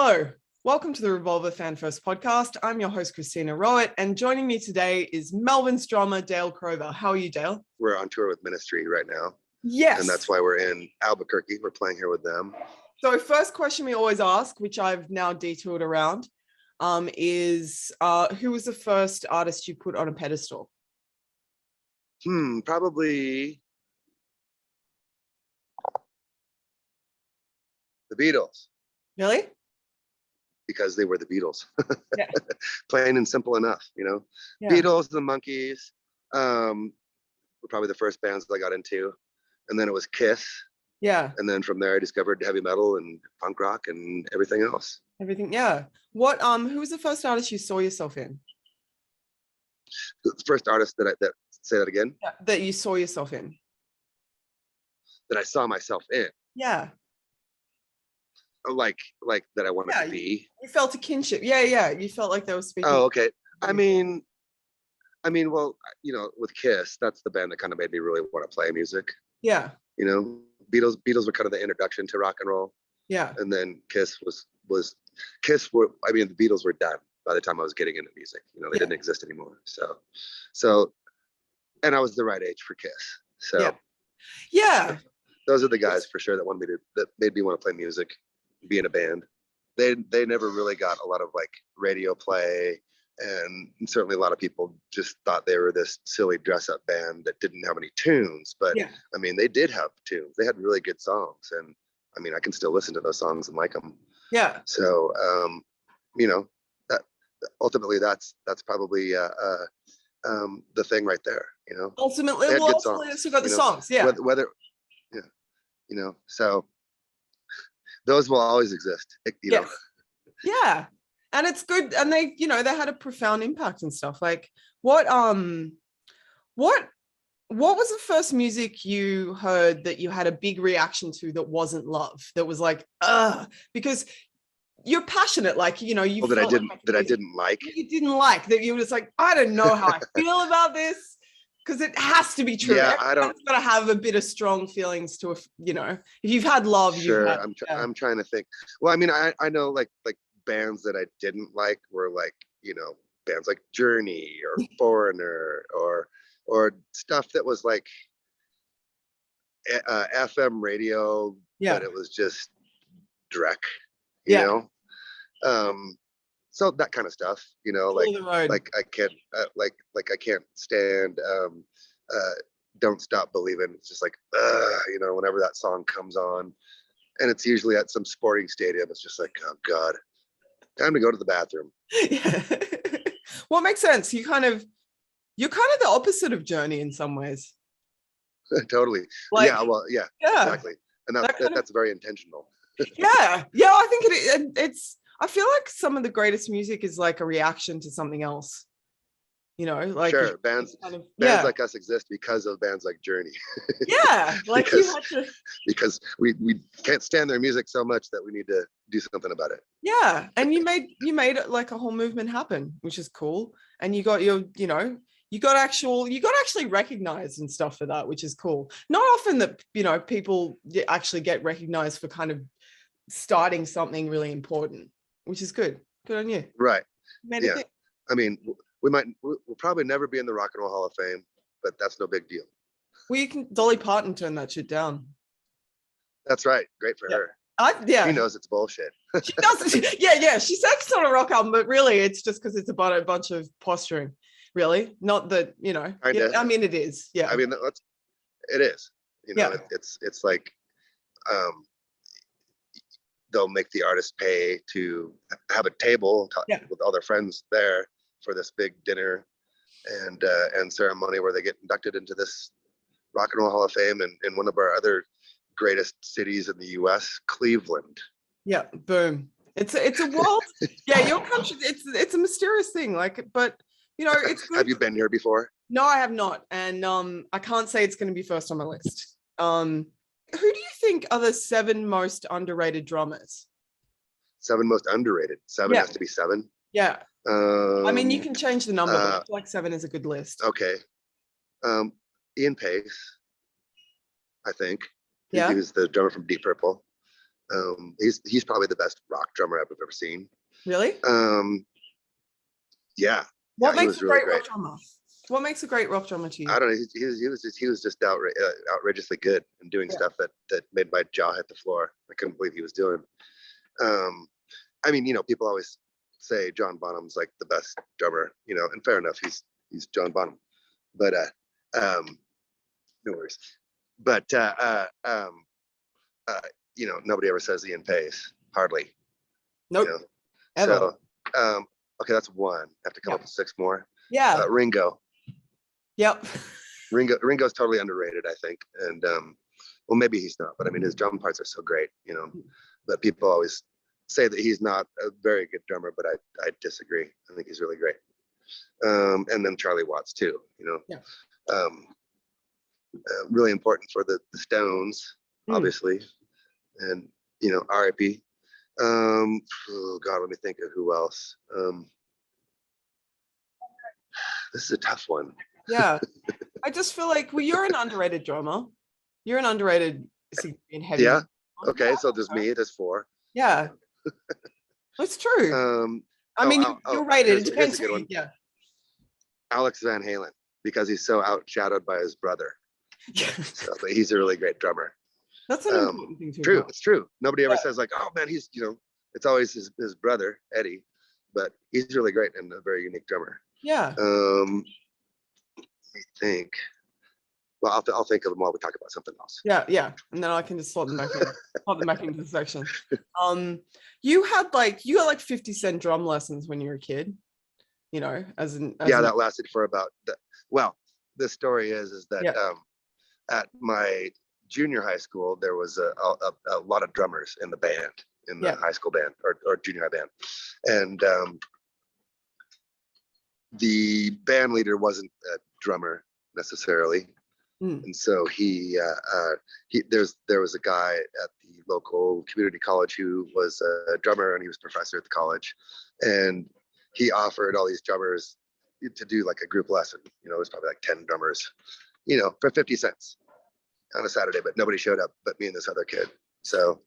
Hello, welcome to the Revolver Fan First podcast. I'm your host, Christina Rowett, and joining me today is Melvins drummer Dale Crover. How are you, Dale? We're on tour with Ministry right now. Yes. And that's why we're in Albuquerque. We're playing here with them. So first question we always ask, which I've now detoured around, is who was the first artist you put on a pedestal? Probably the Beatles. Really? Because they were the Beatles. Yeah. Plain and simple enough, you know. Yeah. Beatles, the Monkees, were probably the first bands that I got into. And then it was KISS. Yeah. And then from there I discovered heavy metal and punk rock and everything else. Everything, yeah. What who was the first artist you saw yourself in? The first artist that say that again? Yeah, that you saw yourself in. That I saw myself in. Yeah. Like that I wanted to be. You felt a kinship. Yeah. You felt like they were speaking. Oh, okay. I mean, well, you know, with KISS, that's the band that kind of made me really want to play music. Yeah. You know, Beatles were kind of the introduction to rock and roll. Yeah. And then KISS was the Beatles were done by the time I was getting into music. You know, they didn't exist anymore. So, and I was the right age for KISS. So, yeah. Those are the guys for sure that made me want to play music, be in a band. They never really got a lot of like radio play, and certainly a lot of people just thought they were this silly dress-up band that didn't have any tunes. But I mean, they did have tunes. They had really good songs, and I mean, I can still listen to those songs and like them. Yeah. So, you know, that ultimately that's probably the thing right there. You know, ultimately, well, ultimately, it's got the songs. Yeah. Whether you know, so those will always exist. You know. Yeah. And it's good. And they, you know, they had a profound impact and stuff. Like what was the first music you heard that you had a big reaction to that wasn't love? That was like, because you're passionate, like, you know, you that I didn't like. You didn't like that. You were just like, I don't know how I feel about this. Because it has to be true. Yeah, everyone's got to have a bit of strong feelings to, you know, if you've had love. Sure, I'm trying to think. Well, I mean, I know like bands that I didn't like were like, you know, bands like Journey or Foreigner or stuff that was like FM radio, but it was just dreck, you know. So that kind of stuff, you know, like I can't I can't stand Don't Stop Believing. It's just like you know, whenever that song comes on, and it's usually at some sporting stadium, it's just like, oh God, time to go to the bathroom. Yeah. Well, it makes sense. You're kind of the opposite of Journey in some ways. Totally. Like, exactly. And that's very intentional. Yeah, I think it's. I feel like some of the greatest music is like a reaction to something else. You know, like bands like us exist because of bands like Journey. Yeah, like because we can't stand their music so much that we need to do something about it. Yeah, and you made it like a whole movement happen, which is cool. And you got you got actually recognized and stuff for that, which is cool. Not often that, you know, people actually get recognized for kind of starting something really important, which is good. Good on you. Right. Yeah. I mean, we'll probably never be in the Rock and Roll Hall of Fame, but that's no big deal. Well, you can Dolly Parton turn that shit down. That's right. Great for her. She knows it's bullshit. She does. Yeah. She says it's not a rock album, but really it's just because it's about a bunch of posturing. Really, not that, you know. I mean, it is. Yeah. I mean, it is. You know, it's like they'll make the artist pay to have a table with all their friends there for this big dinner and ceremony where they get inducted into this Rock and Roll Hall of Fame in one of our other greatest cities in the US, Cleveland. Yeah, boom. It's a world. Yeah, your country. It's a mysterious thing. Like, but you know, it's good. Have you been here before? No, I have not, and I can't say it's going to be first on my list. Who do you think are the 7 most underrated drummers? 7 most underrated. 7 has to be 7. Yeah. I mean, you can change the number, but I feel like 7 is a good list. Okay. Ian Pace, I think. Yeah. He was the drummer from Deep Purple. He's probably the best rock drummer I've ever seen. Really? Yeah. What makes a great rock drummer? What makes a great rock drummer to you? I don't know. He was just outrageously good and doing stuff that made my jaw hit the floor. I couldn't believe he was doing. I mean, people always say John Bonham's like the best drummer, and fair enough, he's John Bonham, but no worries. But nobody ever says Ian Pace, hardly. Nope. So okay, that's one. I have to come up with 6 more. Yeah. Ringo. Yep. Ringo's totally underrated, I think, and well, maybe he's not, but I mean, his drum parts are so great, But people always say that he's not a very good drummer, but I disagree. I think he's really great. And then Charlie Watts too, Yeah. Really important for the Stones, obviously, and R.I.P. Oh God, let me think of who else. This is a tough one. Yeah, I just feel like, well, you're an underrated drummer. You're an underrated in heavy. Yeah. Okay, so there's me. There's 4. Yeah, that's true. I mean, you're rated. It depends. Here's a good one. Yeah. Alex Van Halen, because he's so outshadowed by his brother. So, but he's a really great drummer. That's an important thing too. True, it's true. Nobody ever says like, oh man, he's it's always his brother Eddie, but he's really great and a very unique drummer. Yeah. Let me think. Well, I'll think of them while we talk about something else. Yeah, and then I can just slot them back into the section. You got like 50-cent drum lessons when you were a kid, that lasted for about. Well, the story is that at my junior high school there was a lot of drummers in the band, in the high school band or junior high band, and the band leader wasn't a drummer necessarily. And so there was a guy at the local community college who was a drummer, and he was a professor at the college, and he offered all these drummers to do like a group lesson. It was probably like 10 drummers, for 50 cents on a Saturday, but nobody showed up but me and this other kid. So,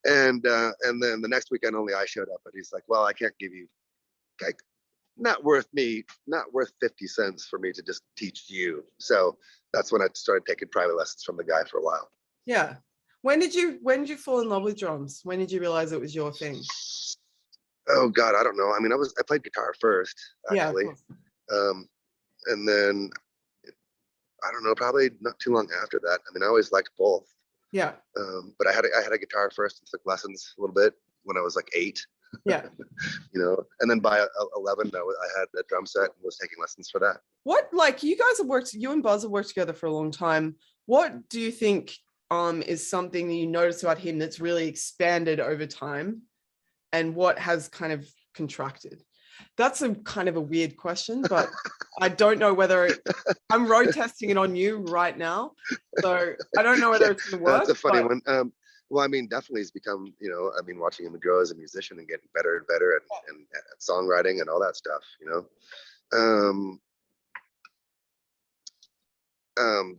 and then the next weekend only I showed up, but he's like, well, I can't give you not worth 50 cents for me to just teach you. So that's when I started taking private lessons from the guy for a while. Yeah. When did you fall in love with drums? When did you realize it was your thing? Oh God, I don't know. I mean, I played guitar first, actually. And then I don't know, probably not too long after that. I mean, I always liked both. Yeah. But I had a guitar first and took lessons a little bit when I was like 8. Yeah. And then by 11, I had a drum set and was taking lessons for that. What, you and Buzz have worked together for a long time. What do you think is something that you notice about him that's really expanded over time, and what has kind of contracted? That's a kind of a weird question, but I don't know whether I'm road testing it on you right now. So I don't know whether it's going to work. That's a funny one. Well, I mean, definitely he's become, watching him grow as a musician and getting better and better and at songwriting and all that stuff,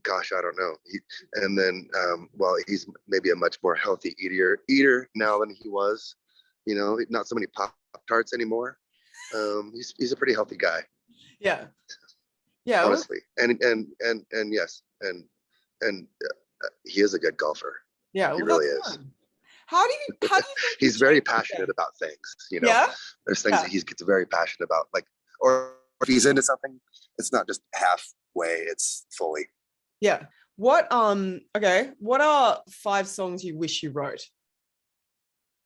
Gosh, I don't know. He's maybe a much more healthy eater now than he was, not so many Pop-Tarts anymore. He's a pretty healthy guy. Yeah. Yeah. Honestly. And yes. And he is a good golfer. Yeah, well, he really is. How do you think he's very passionate about things, Yeah. There's things that he gets very passionate about, like, or if he's into something, it's not just halfway, it's fully. Yeah. What are 5 songs you wish you wrote?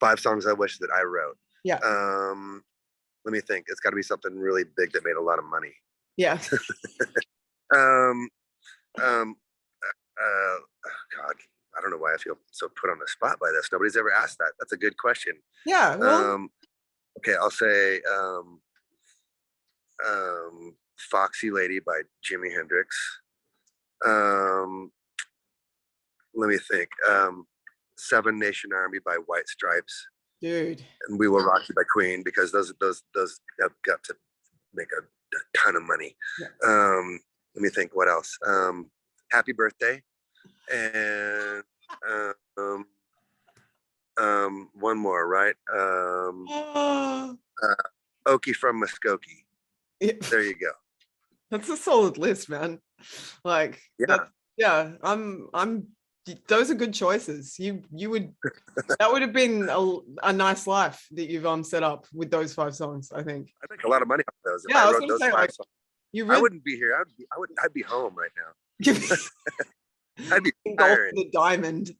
5 songs I wish that I wrote. Yeah. Let me think. It's got to be something really big that made a lot of money. Yeah. God, I don't know why I feel so put on the spot by this. Nobody's ever asked that. That's a good question. Yeah. Well, okay, I'll say Foxy Lady by Jimi Hendrix. Let me think. 7 Nation Army by White Stripes. Dude. And We Will Rock You by Queen, because those have got to make a ton of money. Yeah. Let me think, what else? Happy Birthday. And one more, right? Oh, Okie from Muskogee. yeah. There you go. That's a solid list, man. Like, yeah, I'm. Those are good choices. You would. That would have been a nice life that you've set up with those 5 songs. I think. I make a lot of money off those. If Yeah, I was wrote gonna those say, 5 like, songs, you I really wouldn't be here. I'd be home right now. I'd be golf tired. the diamond.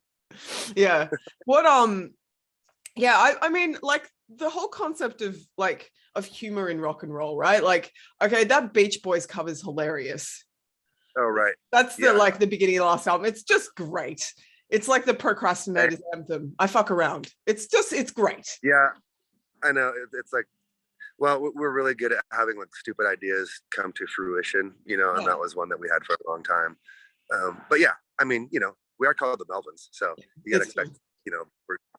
Yeah. What yeah, I mean, like, the whole concept of humor in rock and roll, right? Like, okay, that Beach Boys cover is hilarious. Oh, right. That's the beginning of the last album. It's just great. It's like the procrastinator's anthem. I fuck around. It's great. Yeah, I know. It's like, well, we're really good at having like stupid ideas come to fruition, and that was one that we had for a long time. But yeah, I mean, we are called the Melvins, so you gotta expect,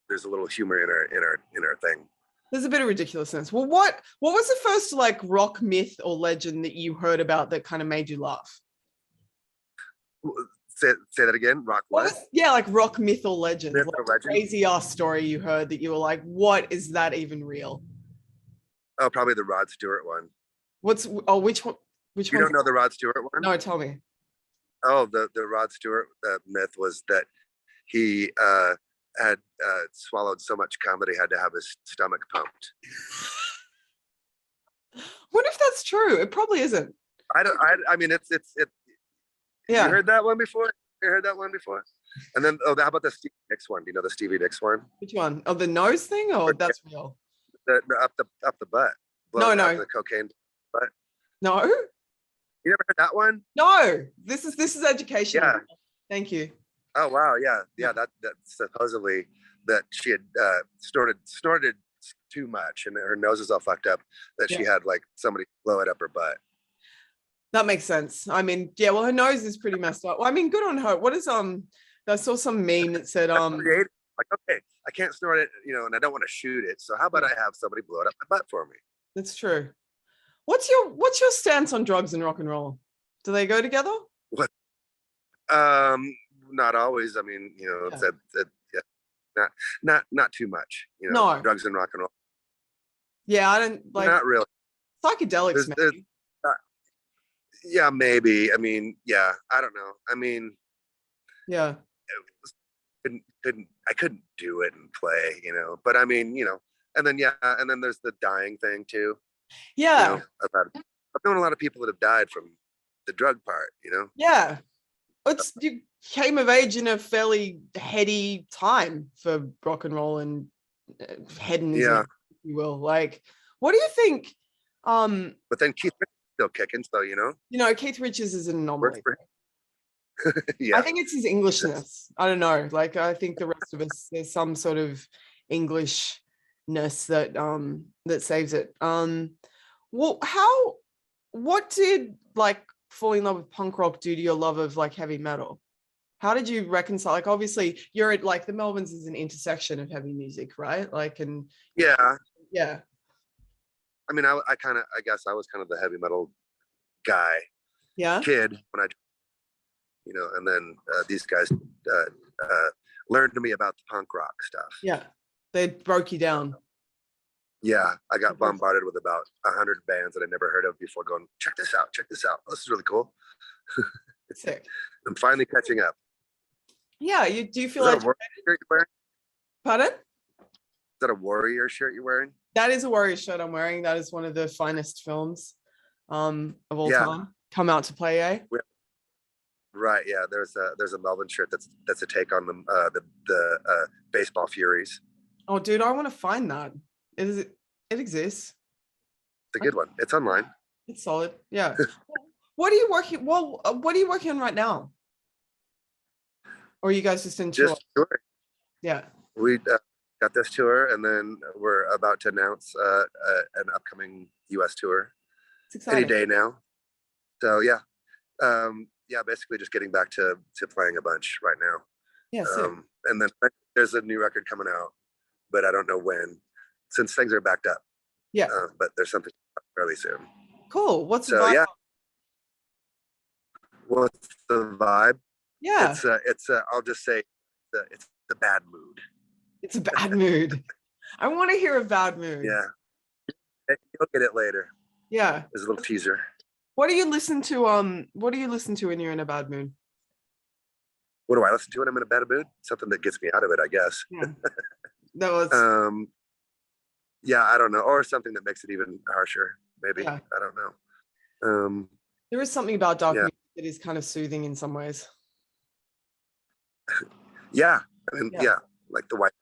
there's a little humor in our thing. There's a bit of ridiculousness. Well, what was the first like rock myth or legend that you heard about that kind of made you laugh? Say that again. Rock what? Like rock myth or legend. Myth like or legend? Crazy ass story you heard that you were like, what is that even real? Oh, probably the Rod Stewart one. Which one? Which one? You don't know the Rod Stewart one? No, tell me. Oh, the Rod Stewart myth was that he had swallowed so much cum that he had to have his stomach pumped. What if that's true? It probably isn't. I mean, it's yeah. You heard that one before? You heard that one before? And then, how about the Stevie Nicks one? Do you know the Stevie Nicks one? Which one? Oh, the nose thing, or that's real? The up the butt. No. The cocaine butt. No. You never heard that one? No. This is education. Yeah. Thank you. Oh wow, yeah. That supposedly that she had snorted too much, and her nose is all fucked up. That she had like somebody blow it up her butt. That makes sense. I mean, yeah. Well, her nose is pretty messed up. Well, I mean, good on her. What is I saw some meme that said like, okay, I can't snort it, and I don't want to shoot it. So how about I have somebody blow it up my butt for me? That's true. What's your stance on drugs and rock and roll? Do they go together? What? Not always. I mean, not too much. No. Drugs and rock and roll. Yeah, I don't like. Not really. Psychedelics, maybe. Yeah, maybe. I mean, yeah, I don't know. I mean, yeah, I couldn't do it and play, But I mean, and then there's the dying thing too. Yeah, I've known a lot of people that have died from the drug part. Yeah, you came of age in a fairly heady time for rock and roll and hedonism, if you will. Like, what do you think? But then Keith Richards is still kicking, so Keith Richards is an anomaly. Yeah, I think it's his Englishness. I don't know. Like, I think the rest of us, there's some sort of Englishness that saves it. Well, what did like falling in love with punk rock do to your love of like heavy metal? How did you reconcile? Like, obviously you're at like the Melvins is an intersection of heavy music, right? Like, and yeah. I mean, I guess I was kind of the heavy metal guy, kid when I, and then these guys learned to me about the punk rock stuff. Yeah, they broke you down. Yeah, I got bombarded with about 100 bands that I never heard of before. Going, check this out. Oh, this is really cool. Sick. I'm finally catching up. Yeah, do you feel like? Shirt you're wearing? Pardon? Is that a Warrior shirt you're wearing? That is a Warrior shirt I'm wearing. That is one of the finest films of all time. Come out to play, eh? Right. Yeah. There's a Melvin shirt that's a take on the Baseball Furies. Oh, dude, I want to find that. It exists. It's a good one. It's online. It's solid. Yeah. What are you working? Well, what are you working on right now? Or are you guys just in tour? Just touring. Yeah. We got this tour, and then we're about to announce an upcoming U.S. tour. It's exciting. Any day now. So yeah, basically just getting back to playing a bunch right now. Yeah. And then there's a new record coming out, but I don't know when, since things are backed up. Yeah. But there's something fairly soon. Cool. What's the vibe? What's the vibe? Yeah. I'll just say it's a bad mood. It's a bad mood. I want to hear a Bad Moon. Yeah. You'll get it later. Yeah. There's a little teaser. What do you listen to? What do you listen to when you're in a bad mood? What do I listen to when I'm in a bad mood? Something that gets me out of it, I guess. Yeah. That was. Yeah, I don't know, or something that makes it even harsher. Maybe I don't know. There is something about dark music that is kind of soothing in some ways. Yeah, I mean, like the white,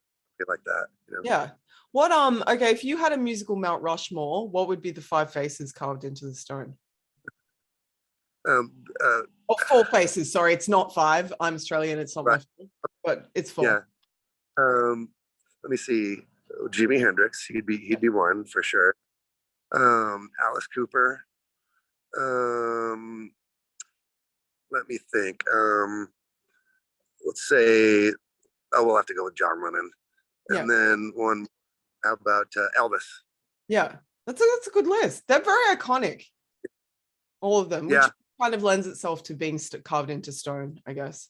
like that. You know? Yeah. What okay, if you had a musical Mount Rushmore, what would be the 5 faces carved into the stone? Oh, 4 faces. Sorry, it's not 5. I'm Australian. It's not my fault, but it's 4. Yeah. Let me see. Jimi Hendrix. He'd be one for sure. Alice Cooper. Let me think. Let's say. Oh, we'll have to go with John Lennon. And then one. How about Elvis? Yeah, that's a good list. They're very iconic. All of them. Which kind of lends itself to being carved into stone, I guess.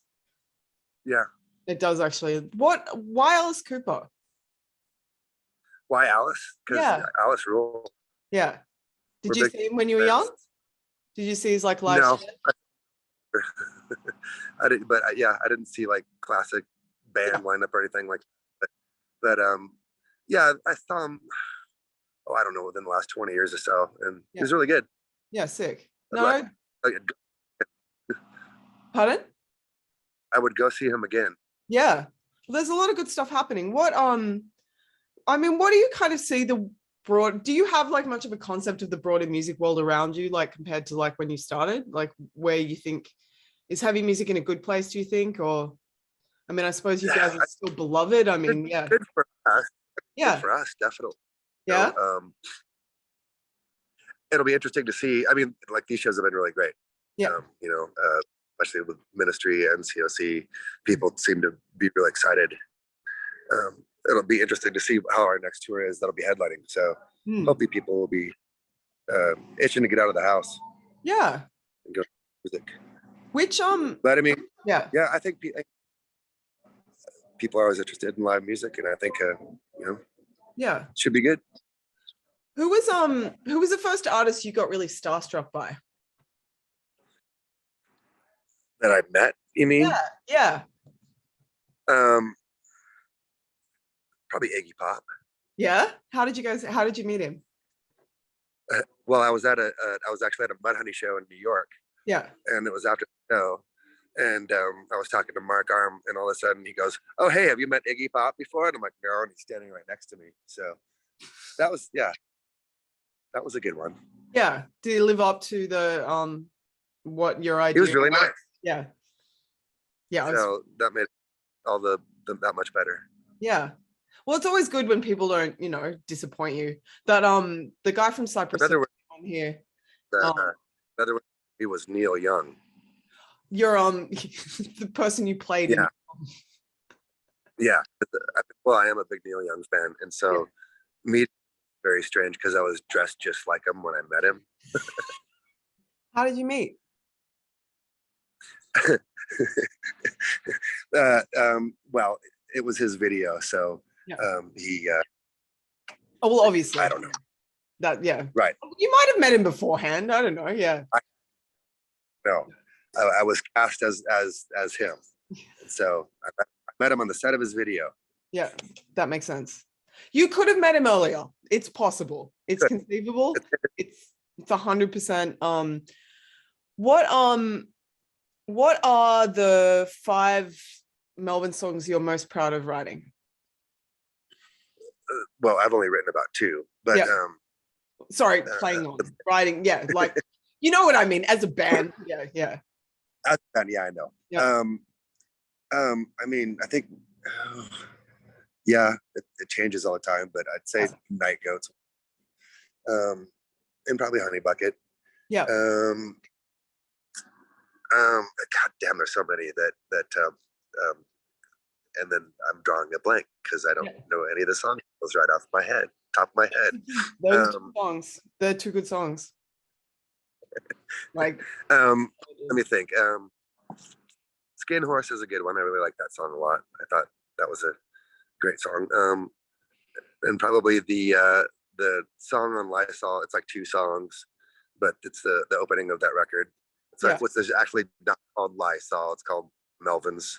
Yeah. It does actually. Why Alice Cooper? Why Alice? Because Alice ruled. Yeah. Did you see him when you were young? Did you see his like live? No. I didn't, but I didn't see like classic band lineup or anything like that. But yeah, I saw him. Oh, I don't know, within the last 20 years or so, and he was really good. Yeah, sick. Pardon? I would go see him again. Yeah, well, there's a lot of good stuff happening. What I mean, what do you kind of see the broad? Do you have like much of a concept of the broader music world around you, like compared to like when you started, like where you think is heavy music in a good place? Do you think, or I mean, I suppose you guys are still beloved. I mean, good for us. Good for us, definitely. Yeah. So, it'll be interesting to see. I mean, like these shows have been really great. Yeah. You know, especially with Ministry and COC, people seem to be really excited. It'll be interesting to see how our next tour is. That'll be headlining. So hopefully people will be itching to get out of the house. Yeah. And go to music. Which But I mean, yeah, I think people are always interested in live music, and I think you know, should be good. Who was the first artist you got really starstruck by? That I met, you mean? Yeah. Probably Iggy Pop. Yeah. How did you meet him? Well, I was actually at a Mudhoney show in New York. Yeah. And it was after the show. And I was talking to Mark Arm, and all of a sudden he goes, "Oh, hey, have you met Iggy Pop before?" And I'm like, "No," and he's standing right next to me. So that was a good one. Yeah. Did he live up to the what your idea? He was really nice. Yeah. Yeah. So that made all the that much better. Yeah. Well, it's always good when people don't, you know, disappoint you. That the guy from Cyprus on here. Another one, he was Neil Young. You're the person you played in. Yeah. Well, I am a big Neil Young fan, and so me very strange because I was dressed just like him when I met him. How did you meet? Well, it was his video, so he. Oh well, obviously. I don't know. That right. You might have met him beforehand. I don't know. Yeah. No, I was cast as him, so I met him on the set of his video. Yeah, that makes sense. You could have met him earlier. It's possible. It's conceivable. It's 100%. What are the 5 Melvin songs you're most proud of writing? Well, I've only written about 2, but sorry, playing on writing. Yeah, like you know what I mean. As a band, yeah. As a band, I know. Yeah. I mean, I think. It changes all the time, but I'd say Night Goats, and probably Honey Bucket. Yeah. God damn, there's so many that and then I'm drawing a blank because I don't know any of the songs. It goes right off my head, top of my head. Those 2 songs. They're 2 good songs. Like, let me think. Skin Horse is a good one. I really like that song a lot. I thought that was a great song. and probably the song on Lysol. It's like 2 songs, but it's the opening of that record. It's like what's actually not called Lysol. It's called Melvins.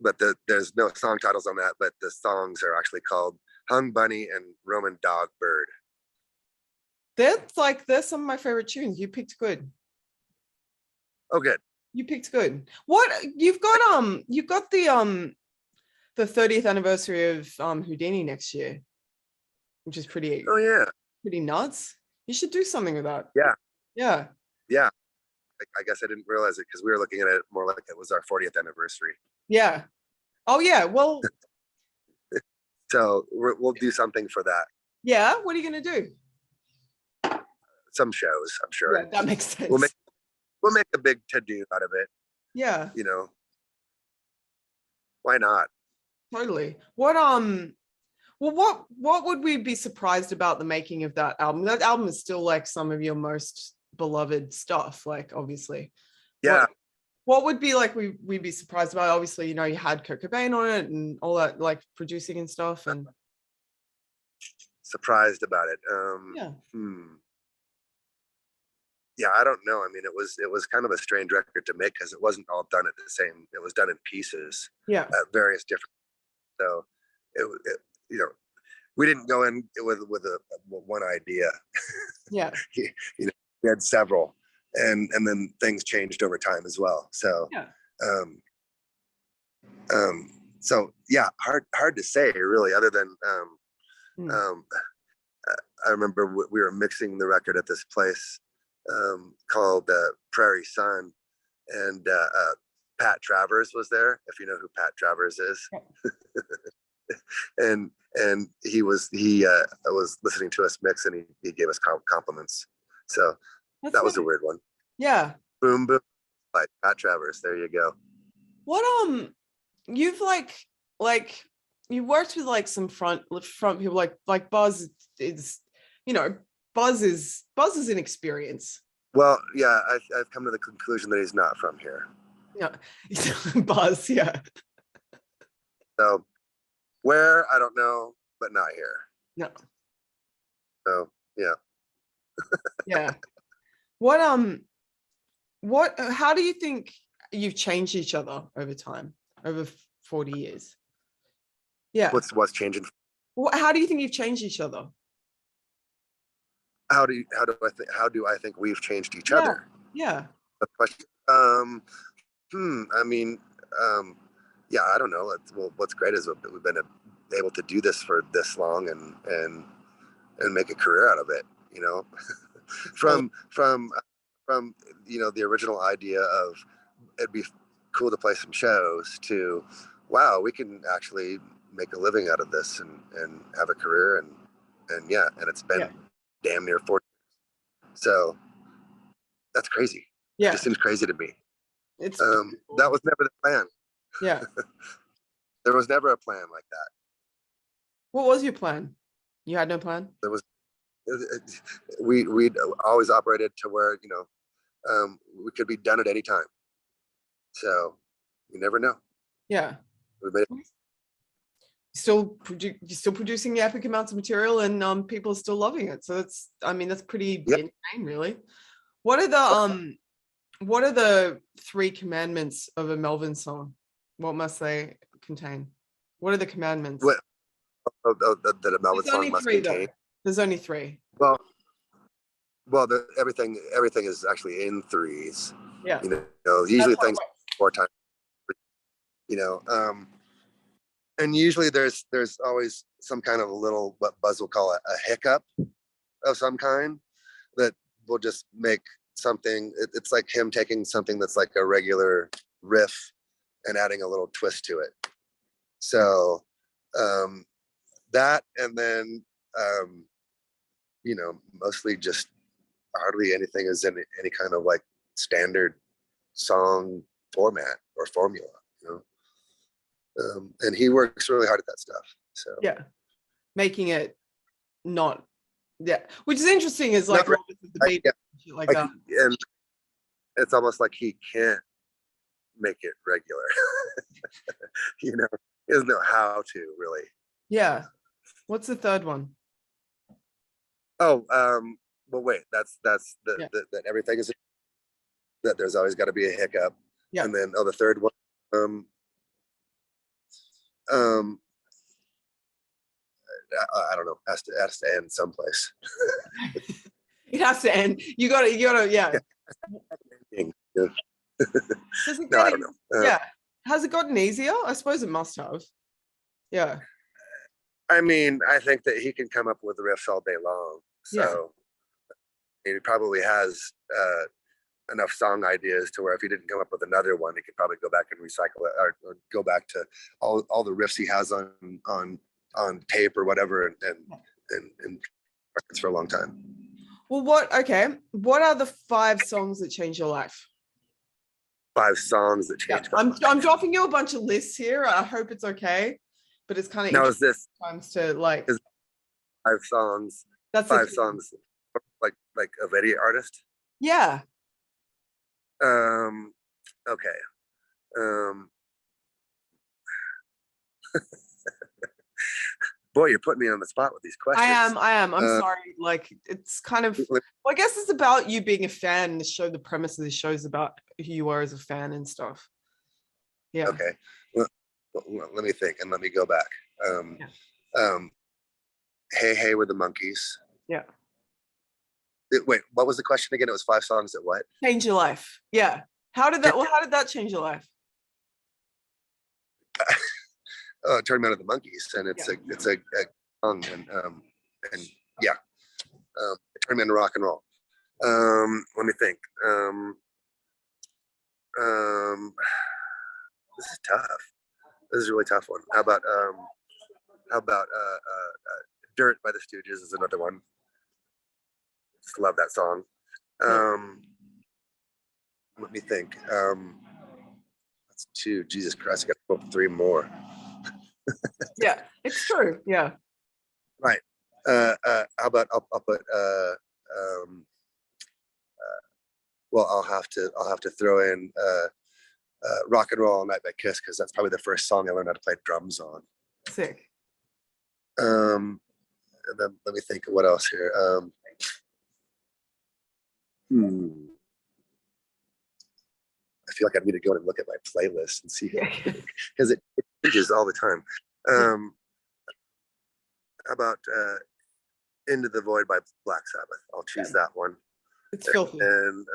But there's no song titles on that, but the songs are actually called Hung Bunny and Roman Dog Bird. They're some of my favorite tunes. You picked good. Oh, good. You picked good. What you've got the 30th anniversary of Houdini next year, which is pretty nuts. You should do something with that. Yeah. I guess I didn't realize it because we were looking at it more like it was our 40th anniversary. Yeah. Oh yeah. Well. So we'll do something for that. Yeah. What are you gonna do? Some shows, I'm sure. Yeah, that makes sense. We'll make a big to-do out of it. Yeah. You know, why not? Totally. What would we be surprised about the making of that album? That album is still like some of your most beloved stuff, like obviously. Yeah. What would be like we'd be surprised about? Obviously, you know, you had Kurt Cobain on it and all that, like producing and stuff. And surprised about it. Yeah, I don't know. I mean, it was kind of a strange record to make because it wasn't all done at the same. It was done in pieces. Yeah. At various different. So it you know, we didn't go in with one idea. Yeah. You know, we had several, and then things changed over time as well. So yeah. So yeah, hard to say really, other than I remember we were mixing the record at this place called Prairie Sun, and Pat Travers was there, if you know who Pat Travers is. and he was listening to us mix, and he gave us compliments. So that was a weird one. Yeah. Boom Boom by Pat Travers. There you go. What you've like you worked with like some front people like Buzz is, you know, Buzz is an experience. Well, yeah, I've come to the conclusion that he's not from here. Yeah. Buzz, yeah. So where, I don't know, but not here. No. So yeah. Yeah. How do you think you've changed each other over time, over 40 years? Yeah. What's changing? How do you think you've changed each other? How do I think we've changed each other? Yeah. The question. I mean, yeah, I don't know. What's great is we've been able to do this for this long and make a career out of it. You know, from you know, the original idea of it'd be cool to play some shows to, wow, we can actually make a living out of this and have a career and yeah, and it's been damn near 40 years. So that's crazy. Yeah. It just seems crazy to me. It's that was never the plan. Yeah. There was never a plan like that. What was your plan? You had no plan? There was we'd always operated to where, you know, we could be done at any time. So you never know. Yeah. We made it. You're still producing epic amounts of material, and people are still loving it. So that's pretty insane, really. What are the 3 commandments of a Melvin song? What must they contain? What are the commandments? What that a Melvin song must contain? There's only 3. Well, everything is actually in 3s. Yeah. You know, usually things 4 times. You know, and usually there's always some kind of a little, what Buzz will call a hiccup of some kind that will just make something. It's like him taking something that's like a regular riff and adding a little twist to it. So that, and then you know, mostly just hardly anything is in any kind of like standard song format or formula, you know. And he works really hard at that stuff. So yeah, making it not which is interesting, is like debate like that. And it's almost like he can't make it regular. You know, he doesn't know how to really. Yeah. What's the third one? Oh, well, wait, that's that everything is that there's always got to be a hiccup. Yeah. And then the third one, um, I don't know, has to end someplace. It has to end. You gotta, yeah. No, I don't know. Yeah. Has it gotten easier? I suppose it must have. Yeah. I mean, I think that he can come up with riffs all day long. So he probably has enough song ideas to where if he didn't come up with another one, he could probably go back and recycle it, or go back to all the riffs he has on tape or whatever, and records for a long time. Well, what are the 5 songs that changed your life? 5 songs that changed. Yeah. I'm dropping you a bunch of lists here. I hope it's okay, but it's kind of now is this times to like 5 songs. That's 5 songs like of any artist. Yeah. Okay. Boy, you're putting me on the spot with these questions. I am. I'm sorry. Like, it's kind of, well, I guess it's about you being a fan. The premise of the show is about who you are as a fan and stuff. Yeah. Okay. Well, let me think and let me go back. Hey, Hey with the Monkees. Yeah. Wait, what was the question again? It was 5 songs that what? Change your life. Yeah. How did that change your life? Turn Me On to the Monkees, and it's a song, and yeah, Turn Me On to Rock and Roll. Let me think. This is tough. This is a really tough one. How about Dirt by the Stooges is another one. Just love that song. Let me think. That's 2. Jesus Christ, I got to go up 3 more. Yeah, it's true. Yeah. Right. How about I'll put well, I'll have to throw in Rock and Roll All Night by KISS, because that's probably the first song I learned how to play drums on. Sick. And then let me think of what else here. I feel like I need to go and look at my playlist and see, because it changes all the time. How about Into the Void by Black Sabbath? I'll choose that one. It's filthy. And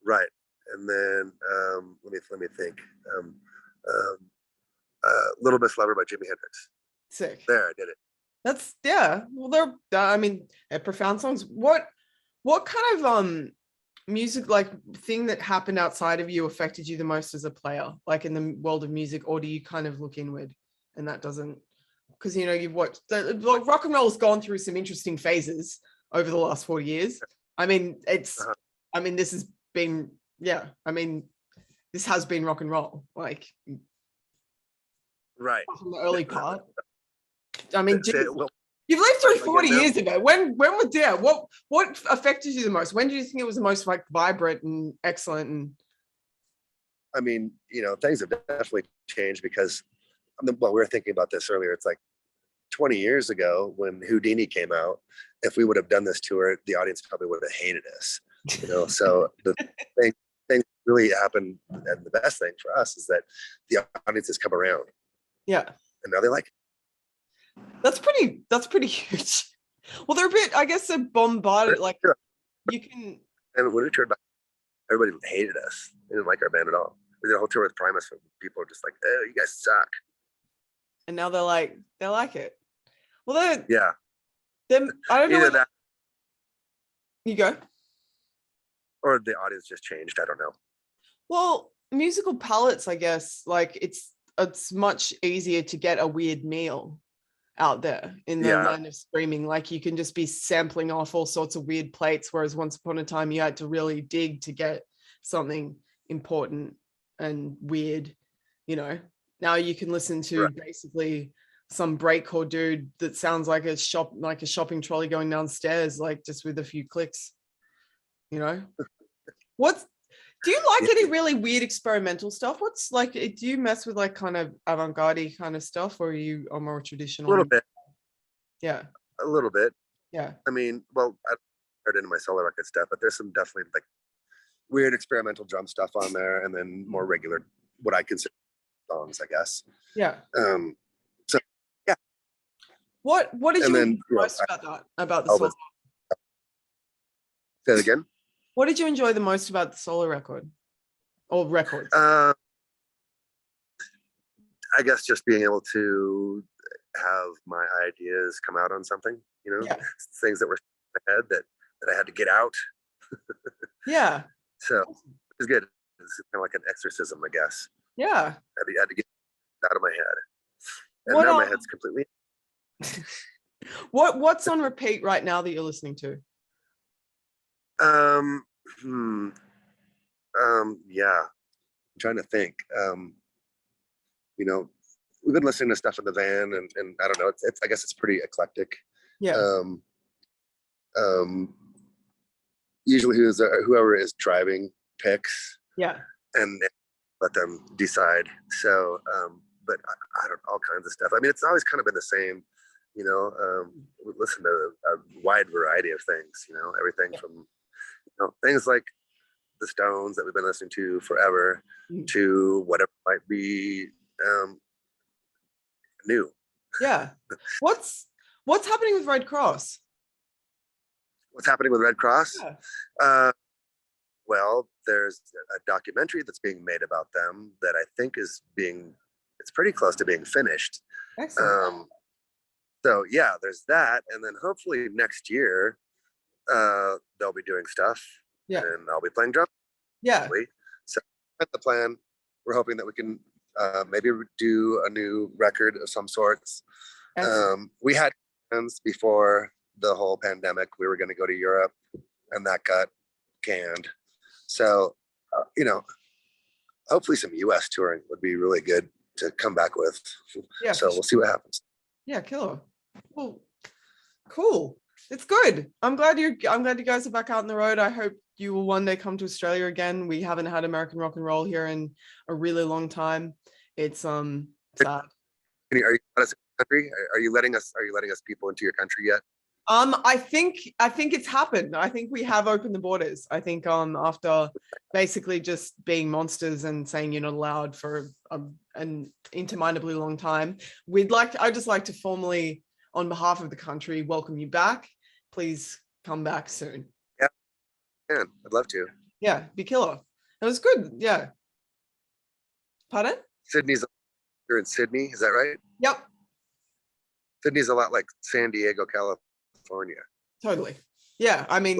right, and then let me think. Little Miss Lover by Jimi Hendrix. Sick. There, I did it. That's well, they're profound songs. What kind of music, like, thing that happened outside of you affected you the most as a player, like in the world of music, or do you kind of look inward and that doesn't, because you've watched like rock and roll has gone through some interesting phases over the last 40 years. I mean, this has been this has been rock and roll, like, right from the early part. I mean, you've lived through 40 years of it. When was there? What affected you the most? When do you think it was the most like vibrant and excellent? And I mean, things have definitely changed, because we were thinking about this earlier. It's like 20 years ago when Houdini came out, if we would have done this tour, the audience probably would have hated us. So the thing really happened, and the best thing for us is that the audience has come around. Yeah. And now they like it. That's pretty huge. Well, they're a bit, I guess, they're bombarded. Like, you can. And when we toured back, everybody hated us. They didn't like our band at all. We did a whole tour with Primus, and people were just like, "Oh, you guys suck." And now they like it. Well, I don't know. Either that, you go. Or the audience just changed. I don't know. Well, musical palettes, I guess, like it's much easier to get a weird meal out there in the land of streaming. Like, you can just be sampling off all sorts of weird plates, whereas once upon a time you had to really dig to get something important and weird. Now you can listen to basically some breakcore dude that sounds like a shopping trolley going downstairs, like, just with a few clicks. Do you like any really weird experimental stuff? What's like, do you mess with like kind of avant-garde kind of stuff, or are you a more traditional? A little bit. Yeah. A little bit. Yeah. I mean, well, I heard into my solo record stuff, but there's some definitely like weird experimental drum stuff on there, and then more regular, what I consider songs, I guess. Yeah. So yeah. What did you enjoy most about the solo? Say it again. What did you enjoy the most about the solo record or records? I guess just being able to have my ideas come out on something, you know, things that were in my head that I had to get out. Yeah. So it was good. It's kind of like an exorcism, I guess. Yeah. I had to get out of my head. And now my head's completely. What's on repeat right now that you're listening to? Yeah. I'm trying to think. You know, we've been listening to stuff in the van, and I don't know. It's I guess it's pretty eclectic. Yeah. Usually, whoever is driving picks. Yeah. And let them decide. So, but I don't all kinds of stuff. I mean, it's always kind of been the same. You know, we listen to a wide variety of things. You know, everything from things like the Stones that we've been listening to forever to whatever might be new. Yeah. What's happening with Red Cross? What's happening with Red Cross? Yeah. Well, there's a documentary that's being made about them that I think it's pretty close to being finished. Excellent. So yeah, there's that. And then hopefully next year, they'll be doing stuff. Yeah. And I'll be playing drums. Yeah. Hopefully. So that's the plan. We're hoping that we can maybe do a new record of some sorts. We had plans before the whole pandemic. We were going to go to Europe, and that got canned. So, hopefully some US touring would be really good to come back with. Yeah. So we'll see what happens. Yeah, killer. Well, cool. It's good. I'm glad you guys are back out on the road. I hope you will one day come to Australia again. We haven't had American rock and roll here in a really long time. It's sad. Are you out of country? Are you letting us people into your country yet? I think it's happened. I think we have opened the borders. I think after basically just being monsters and saying you're not allowed for an interminably long time, I'd just like to formally, on behalf of the country, welcome you back. Please come back soon. Yeah, man, I'd love to. Yeah, be killer. It was good. Yeah. Pardon? You're in Sydney, is that right? Yep. Sydney's a lot like San Diego, California. Totally. Yeah, I mean,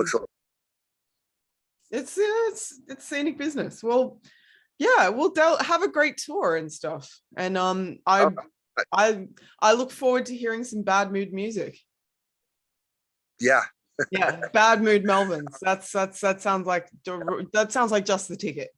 it's scenic business. Well, yeah, we'll have a great tour and stuff. And I look forward to hearing some Bad Mood music. Yeah. Yeah, Bad Mood Melvins. That sounds like just the ticket.